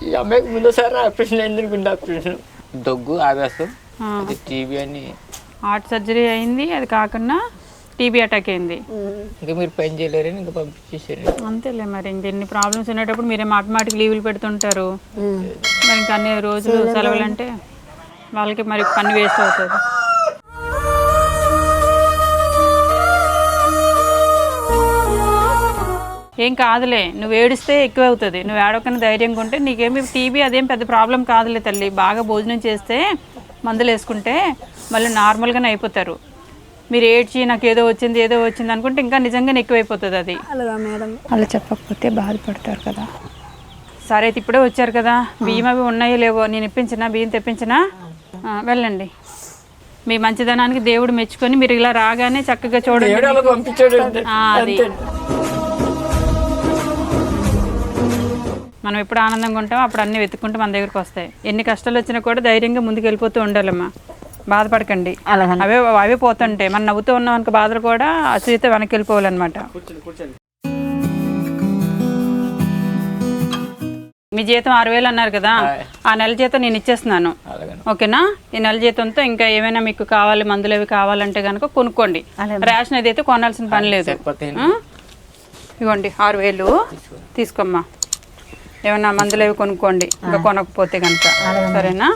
ఈ అమ్మాయికి ముందుసారి ఆపరేషన్ అయింది, గుండె ఆపరేషన్. దగ్గు ఆవేశం అది టీబీ అని. హార్ట్ సర్జరీ అయింది, అది కాకుండా టీబీ అటాక్ అయింది. ఇంకా మీరు పని చేయలేరని ఇంకా పంపించేసారు. అంతేలే మరి ఇంకెన్ని ప్రాబ్లమ్స్ ఉండేటప్పుడు మీరే మాటిమాటికి లీవులు పెడుతుంటారు. మరి ఇంకా అన్ని రోజులు సెలవులు అంటే వాళ్ళకి మరి పని వేస్ట్ అవుతుంది. ఏం కాదులే, నువ్వు ఏడిస్తే ఎక్కువ అవుతుంది. నువ్వు ఏడవకన్నా ధైర్యంగా ఉంటే నీకేమి టీబీ అదేం పెద్ద ప్రాబ్లం కాదులే తల్లి. బాగా భోజనం చేస్తే మందులు వేసుకుంటే మళ్ళీ నార్మల్గానే అయిపోతారు. మీరు ఏడ్చి నాకు ఏదో వచ్చింది అనుకుంటే ఇంకా నిజంగానే ఎక్కువైపోతుంది అది. అలాగా మేడం. అలా చెప్పకపోతే బాధపడతారు కదా. సరే అయితే ఇప్పుడే వచ్చారు కదా, బియ్యం అవి ఉన్నాయో లేవో నేను ఇప్పించినా, బియ్యం తెప్పించినా, వెళ్ళండి. మీ మంచిదనానికి దేవుడు మెచ్చుకొని మీరు ఇలా రాగానే చక్కగా చూడండి. పంపించాడు అది మనం ఎప్పుడు ఆనందంగా ఉంటామో అప్పుడు అన్నీ వెతుక్కుంటే మన దగ్గరికి వస్తాయి. ఎన్ని కష్టాలు వచ్చినా కూడా ధైర్యంగా ముందుకు వెళ్ళిపోతూ ఉండాలమ్మా. బాధపడకండి, అవే పోతుంటాయి. మనం నవ్వుతూ ఉన్నాం అనుకో బాధలు కూడా అసూయతో వెనక్కి వెళ్ళిపోవాలన్నమాట. మీ జీతం 6,000 అన్నారు కదా, ఆ నెల జీతం నేను ఇచ్చేస్తున్నాను, ఓకేనా? ఈ నెల జీతంతో ఇంకా ఏమైనా మీకు కావాలి, మందులు అవి కావాలంటే కనుక కొనుక్కోండి. రేషన్ అది అయితే కొనాల్సిన పని లేదు. ఇవ్వండి 6,000 తీసుకోమ్మా. ఏమన్నా మందులు అవి కొనుక్కోండి ఇంకా కొనకపోతే కనుక, సరేనా?